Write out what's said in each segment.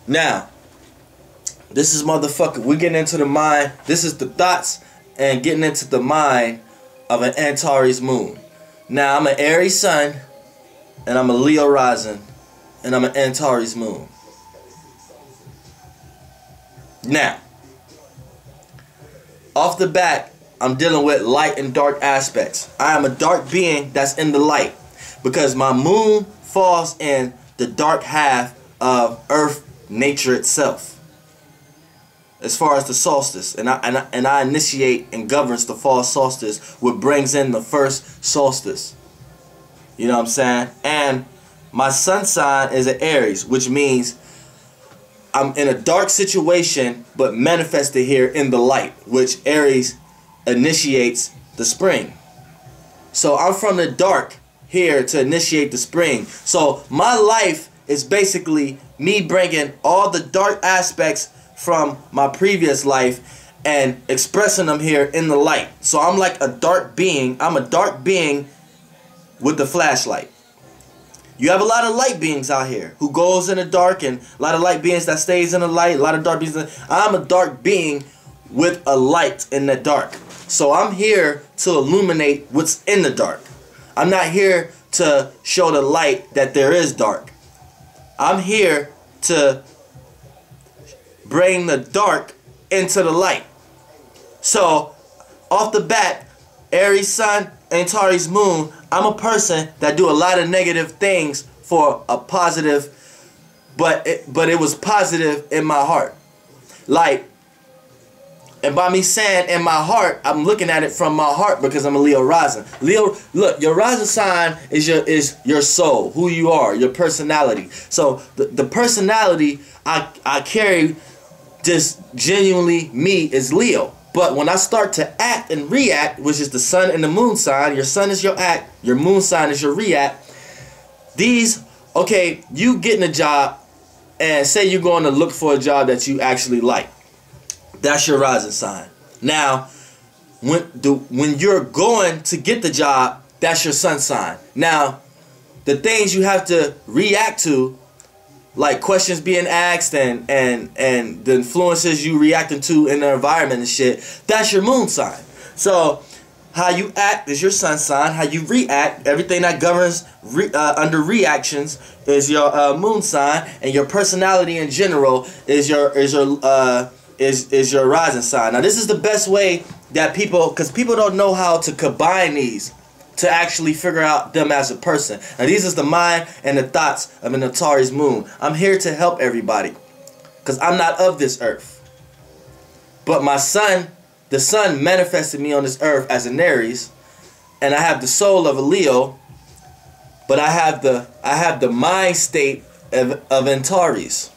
Now, this is motherfucker. We're getting into the mind. This is the thoughts and getting into the mind of an Antares moon. Now, I'm an Aries sun, and I'm a Leo rising, and I'm an Antares moon. Now, off the bat, I'm dealing with light and dark aspects. I am a dark being that's in the light because my moon falls in the dark half of Earth nature itself. As far as the solstice, and I initiate and governs the fall solstice, what brings in the first solstice. You know what I'm saying? And my sun sign is an Aries, which means I'm in a dark situation, but manifested here in the light, which Aries initiates the spring. So I'm from the dark here to initiate the spring. So my life is basically me bringing all the dark aspects from my previous life and expressing them here in the light. So I'm like a dark being. I'm a dark being with the flashlight. You have a lot of light beings out here who goes in the dark, and a lot of light beings that stays in the light, a lot of dark beings. I'm a dark being with a light in the dark. So I'm here to illuminate what's in the dark. I'm not here to show the light that there is dark. I'm here to bring the dark into the light. So, off the bat, Aries sun, Antares moon, I'm a person that do a lot of negative things for a positive, but it was positive in my heart. Like, and by me saying in my heart, I'm looking at it from my heart because I'm a Leo rising. Leo, look, your rising sign is your soul, who you are, your personality. So the personality I carry, just genuinely me, is Leo. But when I start to act and react, which is the sun and the moon sign, your sun is your act, your moon sign is your react. Okay, you getting a job, and say you're going to look for a job that you actually like. That's your rising sign. Now, when you're going to get the job, that's your sun sign. Now, the things you have to react to, like questions being asked and the influences you reacting to in the environment and shit, that's your moon sign. So how you act is your sun sign. How you react, everything that governs under reactions, is your moon sign, and your personality in general is your rising sign. Now this is the best way that because people don't know how to combine these to actually figure out them as a person. Now these is the mind and the thoughts of an Antares moon. I'm here to help everybody because I'm not of this earth. But my sun, the sun manifested me on this earth as an Aries, and I have the soul of a Leo, but I have the mind state of Antares.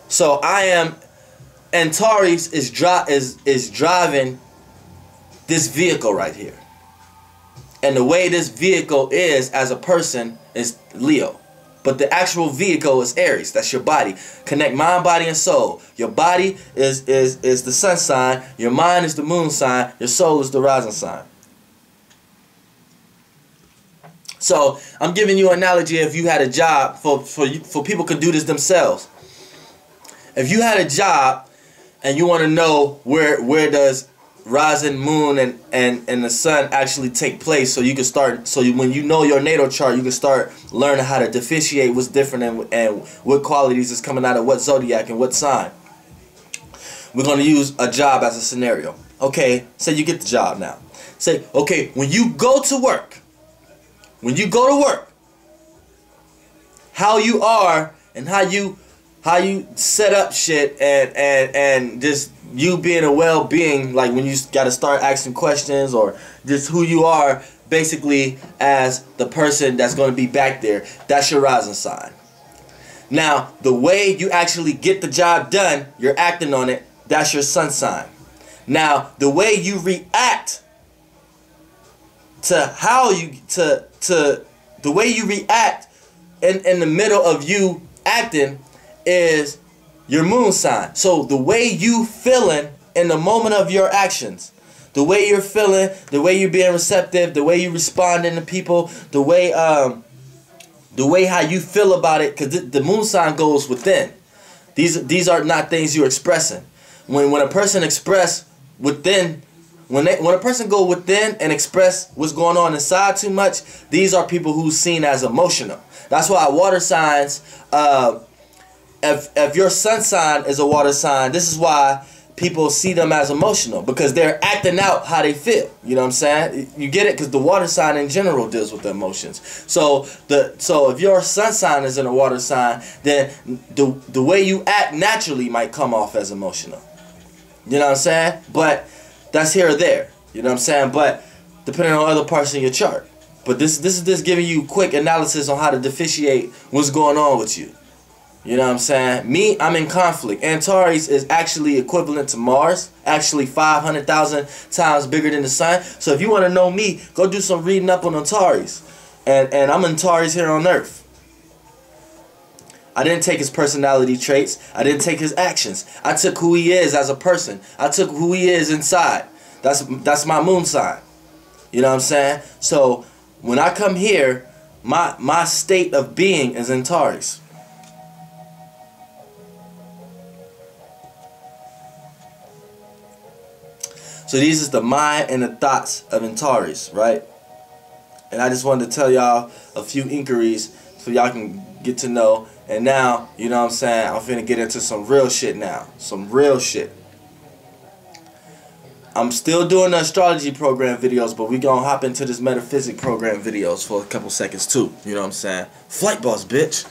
So Antares is driving this vehicle right here. And the way this vehicle is as a person is Leo. But the actual vehicle is Aries. That's your body. Connect mind, body, and soul. Your body is the sun sign. Your mind is the moon sign. Your soul is the rising sign. So I'm giving you an analogy. If you had a job, for people could do this themselves. If you had a job and you want to know where does rising moon and the sun actually take place, so you can start, when you know your natal chart, you can start learning how to differentiate what's different and what qualities is coming out of what zodiac and what sign. We're going to use a job as a scenario. Okay, say you get the job now. Say, okay, when you go to work, how you are and how you set up shit and just you being a well-being, like when you got to start asking questions, or just who you are basically as the person that's going to be back there, that's your rising sign. Now, the way you actually get the job done, you're acting on it, that's your sun sign. Now, the way you react to the way you react in the middle of you acting is your moon sign. So the way you feeling in the moment of your actions, the way you're feeling, the way you're being receptive, the way you responding to people, the way how you feel about it, because the moon sign goes within. These are not things you're expressing. When a person express within, when a person go within and express what's going on inside too much, these are people who's seen as emotional. That's why water signs, if your sun sign is a water sign, this is why people see them as emotional, because they're acting out how they feel. You know what I'm saying? You get it? Because the water sign in general deals with the emotions. So if your sun sign is in a water sign, then the way you act naturally might come off as emotional. You know what I'm saying? But that's here or there. You know what I'm saying? But depending on other parts in your chart. But this is just giving you quick analysis on how to differentiate what's going on with you. You know what I'm saying? Me, I'm in conflict. Antares is actually equivalent to Mars. Actually 500,000 times bigger than the sun. So if you want to know me, go do some reading up on Antares. And I'm Antares here on Earth. I didn't take his personality traits. I didn't take his actions. I took who he is as a person. I took who he is inside. That's my moon sign. You know what I'm saying? So when I come here, my state of being is Antares. So these is the mind and the thoughts of Antares, right? And I just wanted to tell y'all a few inquiries so y'all can get to know. And now, you know what I'm saying, I'm finna get into some real shit now. Some real shit. I'm still doing the astrology program videos, but we gonna hop into this metaphysics program videos for a couple seconds too. You know what I'm saying? FlightBoss, bitch.